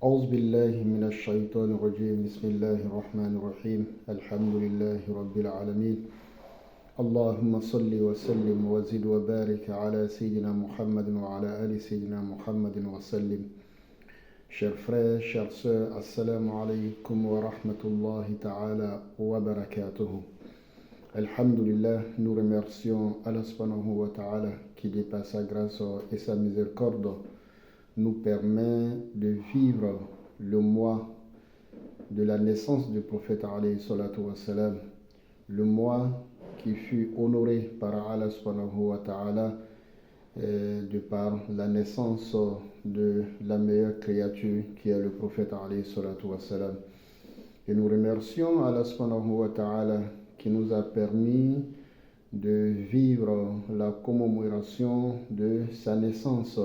أعوذ بالله من الشيطان الرجيم بسم الله الرحمن الرحيم الحمد لله رب العالمين اللهم صل وسلم وزد وبارك على سيدنا محمد وعلى آل سيدنا محمد وسلم. Chers frères, chères sœurs, assalamu alaikum wa rahmatullahi ta'ala wa barakatuhu. Alhamdulillah, nous remercions Allah subhanahu wa ta'ala qui, de par sa grâce et sa miséricorde, nous permet de vivre le mois de la naissance du prophète alayhi salatu wa salam, le mois qui fut honoré par Allah subhanahu wa ta'ala de par la naissance de la meilleure créature qui est le prophète alayhi salatu wa salam. Et nous remercions Allah subhanahu wa ta'ala qui nous a permis de vivre la commémoration de sa naissance,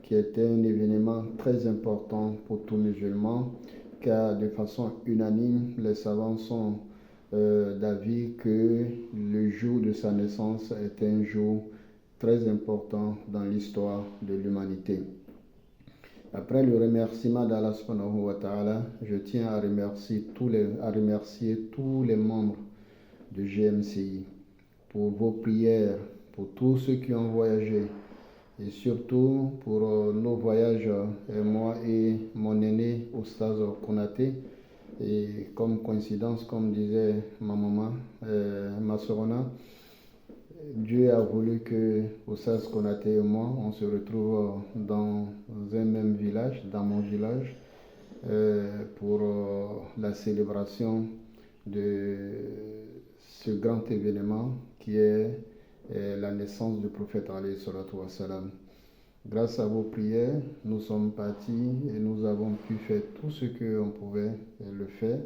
qui est un événement très important pour tout musulman, car de façon unanime, les savants sont d'avis que le jour de sa naissance est un jour très important dans l'histoire de l'humanité. Après le remerciement d'Allah subhanahu wa ta'ala, je tiens à remercier tous les membres de GMCI pour vos prières, pour tous ceux qui ont voyagé, et surtout pour nos voyages, moi et mon aîné Oustaz Konaté. Et comme coïncidence, comme disait ma maman, ma sorona, Dieu a voulu que Oustaz Konaté et moi, on se retrouve dans un même village, dans mon village, pour la célébration de ce grand événement qui est la naissance du prophète alayhi salatu wa salam. Grâce à vos prières, nous sommes partis et nous avons pu faire tout ce qu'on pouvait le faire.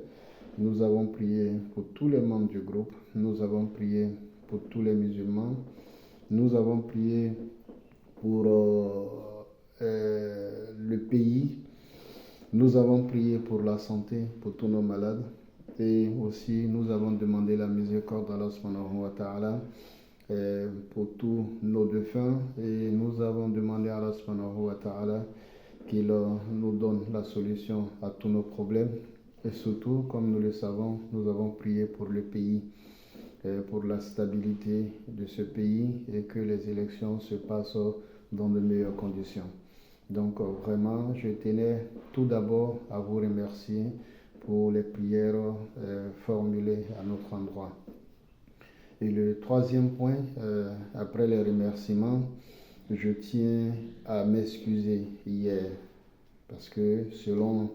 Nous avons prié pour tous les membres du groupe, nous avons prié pour tous les musulmans, nous avons prié pour le pays, nous avons prié pour la santé, pour tous nos malades, et aussi nous avons demandé la miséricorde d'Allah subhanahu wa ta'ala pour tous nos défunts, et nous avons demandé à Allah subhanahu wa ta'ala qu'il nous donne la solution à tous nos problèmes. Et surtout, comme nous le savons, nous avons prié pour le pays, pour la stabilité de ce pays et que les élections se passent dans de meilleures conditions. Donc vraiment, je tenais tout d'abord à vous remercier pour les prières formulées à notre endroit. Et le troisième point, après les remerciements, je tiens à m'excuser hier parce que selon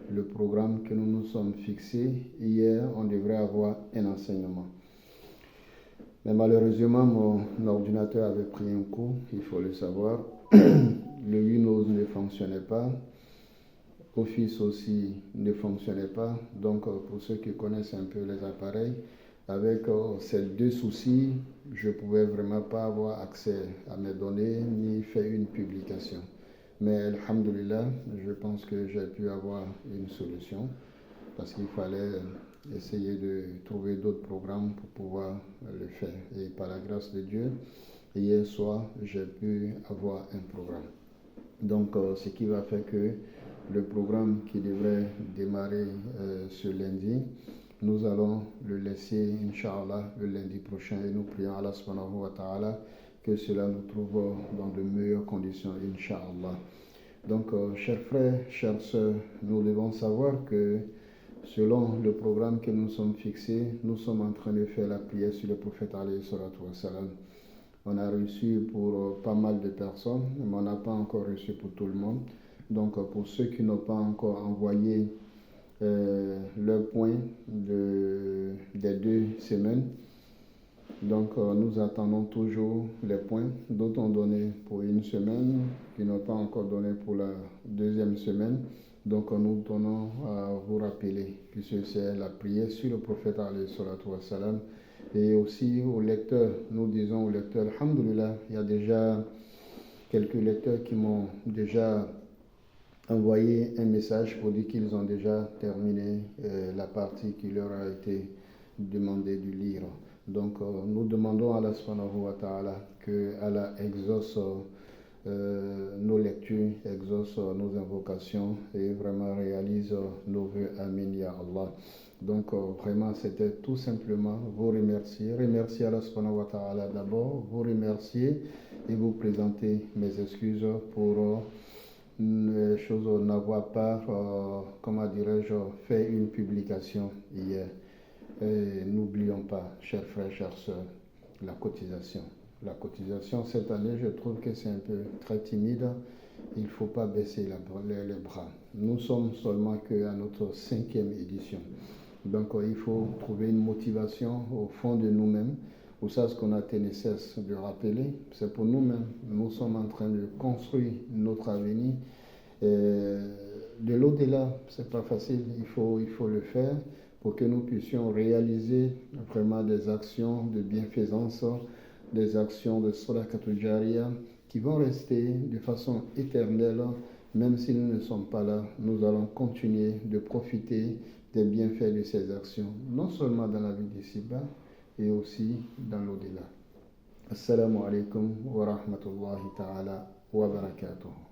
le programme que nous nous sommes fixés, hier on devrait avoir un enseignement. Mais malheureusement, mon ordinateur avait pris un coup, il faut le savoir. Le Windows ne fonctionnait pas. Office aussi ne fonctionnait pas. Donc pour ceux qui connaissent un peu les appareils, avec ces deux soucis, je ne pouvais vraiment pas avoir accès à mes données ni faire une publication. Mais alhamdoulilah, je pense que j'ai pu avoir une solution parce qu'il fallait essayer de trouver d'autres programmes pour pouvoir le faire. Et par la grâce de Dieu, hier soir, j'ai pu avoir un programme. Donc, ce qui va faire que le programme qui devrait démarrer ce lundi, nous allons le laisser, Inch'Allah, le lundi prochain, et nous prions Allah subhanahu wa ta'ala que cela nous trouve dans de meilleures conditions, Inch'Allah. Donc, chers frères, chères sœurs, nous devons savoir que selon le programme que nous sommes fixés, nous sommes en train de faire la prière sur le prophète alayhi salatu wa salam. On a reçu pour pas mal de personnes, mais on n'a pas encore reçu pour tout le monde. Donc, pour ceux qui n'ont pas encore envoyé leur point des 2 semaines, donc nous attendons toujours les points. D'autres ont donné pour une semaine, qui n'ont pas encore donné pour la 2e semaine. Donc nous tenons à vous rappeler, puisque c'est la prière sur le prophète alayhi salatu wa salam. Et aussi aux lecteurs, nous disons aux lecteurs, alhamdoulilah, il y a déjà quelques lecteurs qui m'ont déjà envoyé un message pour dire qu'ils ont déjà terminé la partie qui leur a été demandée de lire. Donc nous demandons à Allah subhanahu wa ta'ala que Allah exauce nos lectures, exauce nos invocations et vraiment réalise nos vœux. Amin ya Allah. Donc vraiment c'était tout simplement vous remercier Allah subhanahu wa ta'ala d'abord, vous remercier et vous présenter mes excuses pour les choses n'avoir pas, comment dirais-je, fait une publication hier. Et n'oublions pas, chers frères, chères sœurs, la cotisation. La cotisation, cette année, je trouve que c'est un peu très timide. Il ne faut pas baisser les bras. Nous sommes seulement qu'à notre 5e édition. Donc, il faut trouver une motivation au fond de nous-mêmes. Ou ça, ce qu'on a été nécessaire de rappeler, c'est pour nous-mêmes. Nous sommes en train de construire notre avenir. De l'au-delà, c'est pas facile. Il faut le faire pour que nous puissions réaliser vraiment des actions de bienfaisance, des actions de sadaqatul jariya qui vont rester de façon éternelle. Même si nous ne sommes pas là, nous allons continuer de profiter des bienfaits de ces actions, non seulement dans la vie d'ici-bas, et aussi dans l'au-delà. Assalamu alaikum wa rahmatullahi ta'ala wa barakatuh.